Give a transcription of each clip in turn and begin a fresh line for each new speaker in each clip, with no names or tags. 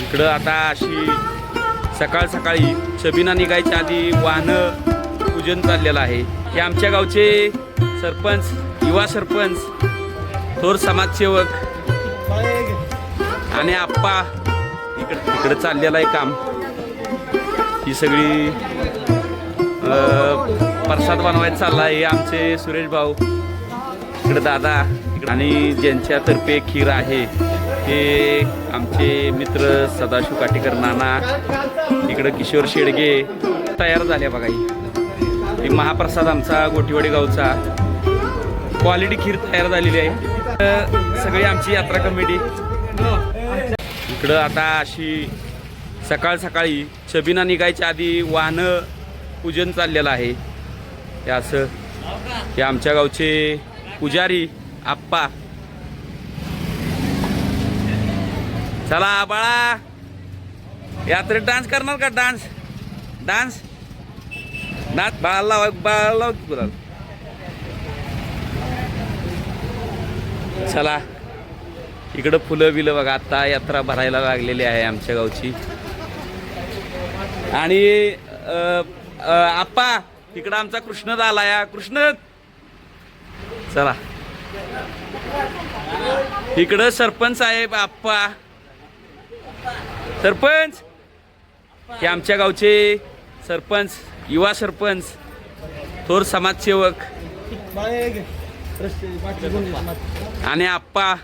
इकडं आता अशी सकाळ सकाळी छबिना निघायच्या आधी वाहनं पूजन चाललेलं आहे. हे आमच्या गावचे सरपंच, युवा सरपंच, थोर समाजसेवक आणि आप्पा इकडं चाललेलं आहे काम. ही सगळी प्रसाद बनवायचा चालला आहे. आमचे सुरेश भाऊ, इकडे दादा, आणि ज्यांच्यातर्फे खीर आहे ते आमचे मित्र सदाशिव काटेकर नाना, इकडं किशोर शेडगे तयार झाले बघा. ही महाप्रसाद आमचा गोटीवाडी गावचा क्वालिटी खीर तयार झालेली आहे. सगळी आमची यात्रा कमिटी इकडं आता अशी सकाळ सकाळी छबिना निघायच्या आधी वाहनं पूजन चाललेलं आहे. हे असं हे आमच्या गावचे पुजारी आप्पा. चला बाळा, यात्रेत डान्स करणार का? डान्स डान्स डान्स बाळाला बाळाला बोला. चला इकडं फुलं बिलं बघा. आता यात्रा भरायला लागलेली आहे आमच्या गावची. आणि आप्पा इकडं आमचा कृष्ण आला या. कृष्ण चला इकडं सरपंच साहेब आप्पा, सरपंच हे आमच्या गावचे सरपंच, युवा सरपंच, थोर समाजसेवक आणि आप्पा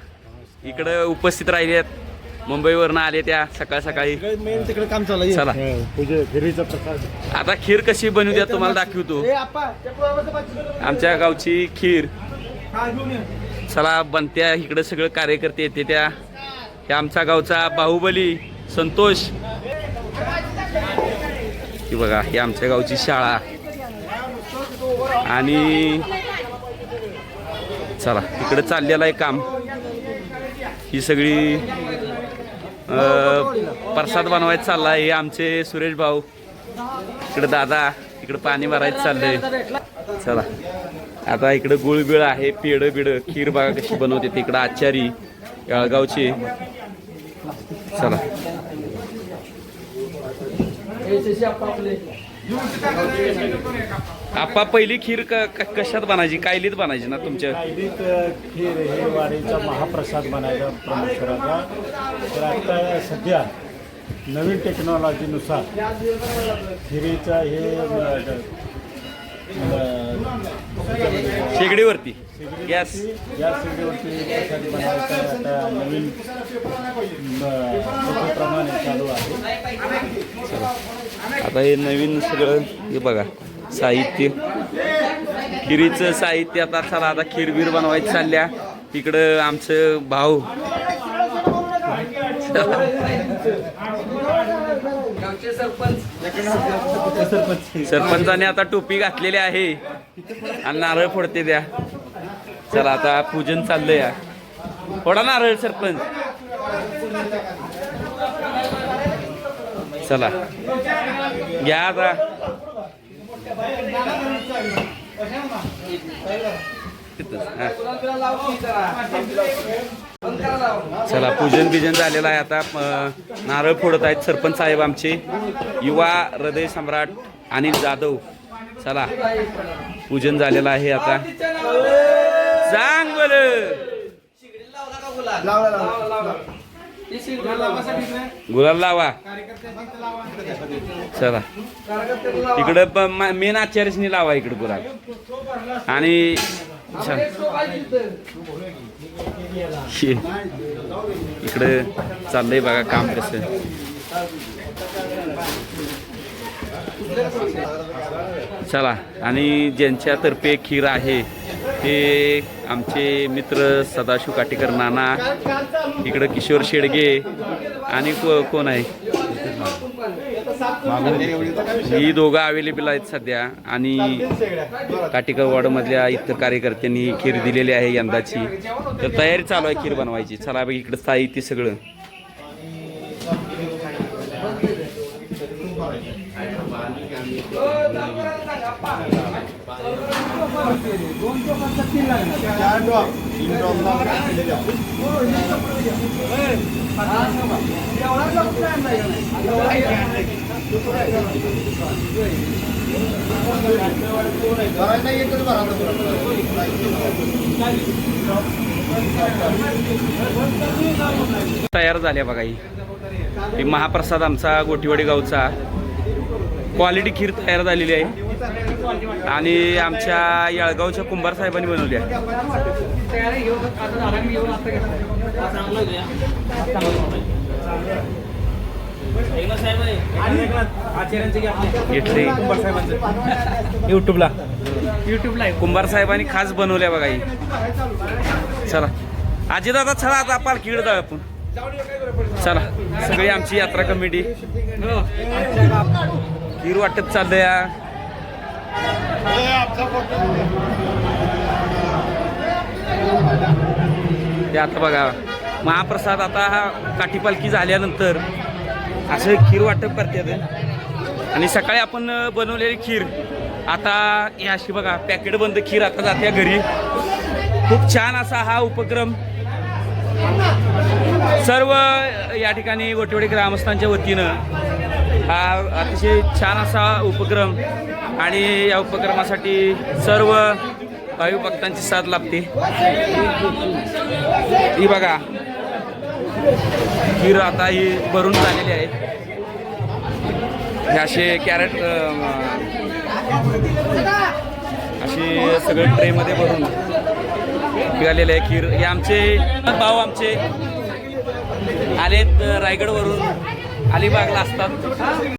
इकडं उपस्थित राहिले आहेत. मुंबईवरनं आले त्या सकाळ सकाळी.
तिकडे काम चालू.
चला आता खीर कशी बनवू द्या तुम्हाला दाखवतो. आमच्या गावची खीर चला बनत्या. इकडं सगळं कार्यकर्ते येते त्या. हे आमच्या गावचा बाहुबली संतोष. ही बघा ही आमच्या गावची शाळा. आणि चला इकडे चाललेलं आहे काम. ही सगळी प्रसाद बनवायचा चालला आहे. आमचे सुरेश भाऊ, इकडे दादा, इकडे पाणी भरायचं चाललंय. चला आता इकडे गुळबिळ आहे, पेढ बिड, खीर बघा कशी बनवते. तिकडं आचारी जळगावचे. चला आप्पा पहिली खीर कशात बनायची? कायलीत बनायची ना तुमच्या?
खीर हे वारीचा महाप्रसाद बनायचा परमेश्वराचा. तर आता सध्या नवीन टेक्नॉलॉजीनुसार खिरीचा हे
शेगडीवरती गॅस
शेगडीवरती प्रसाद बनायचा आता नवीन प्रमाणे चालू आहे.
आता हे नवीन सगळं हे बघा साहित्य, खिरीचं साहित्य. आता चला आता खीर बनवायचं चालल्या. इकडं आमचं भाऊ सरपंचाने आता टोपी घातलेली आहे आणि नारळ फोडते द्या. चला आता पूजन चाललंय या. फोडा नारळ सरपंच. चला घ्या आता. चला पूजन बिजन झालेलं आहे. आता नारळ फोडत आहेत सरपंच साहेब आमचे, युवा हृदय सम्राट अनिल जाधव. चला पूजन झालेलं आहे. आता सांग बर गुलाल लावा. चला इकडं मेन आचार्यनी लावा इकडे गुलाल. आणि इकडे चाललंय बघा काम कसं. चला आणि ज्यांच्यातर्फे खीर आहे ते आमचे मित्र सदाशिव काटेकर नाना, इकडं किशोर शेडगे आणि कोण आहे ही दोघं अवेलेबल आहेत सध्या. आणि काटेकर वॉर्डमधल्या इतर कार्यकर्त्यांनी खीर दिलेली आहे यंदाची. तर तयारी चालू आहे खीर बनवायची. चला बघ इकडं साहित्य सगळं. तयार झाल्या बघा ही महाप्रसाद आमचा गोटीवाडी गावचा क्वालिटी खीर तयार झालेली आहे आणि आमच्या येळगावच्या कुंभार साहेबांनी बनवली आहे. इथले
युट्यूबला
कुंभार साहेबांनी खास बनवल्या बघा ही. चला आजी दादा चला आता पालखीकडे जाऊ आपण. चला सगळी आमची यात्रा कमिटी खीर वाटत चाललंय. ते आता बघा महाप्रसाद आता हा काठी पालखी झाल्यानंतर असं खीर वाटप करतात आणि सकाळी आपण बनवलेली खीर आता ही अशी बघा पॅकेट बंद खीर आता जाते घरी. खूप छान असा हा उपक्रम सर्व या ठिकाणी गोटीवाडी ग्रामस्थांच्या वतीनं हा अतिशय छान असा उपक्रम आणि या उपक्रमासाठी सर्व भावी भक्तांची साथ लाभते. ही बघा खीर आता ही भरून झालेली आहे. हे असे कॅरेट अशी सगळं ट्रेमध्ये भरून निघालेले आहे खीर. हे आमचे भाऊ आमचे आलेत रायगडवरून अलिबागला असतात.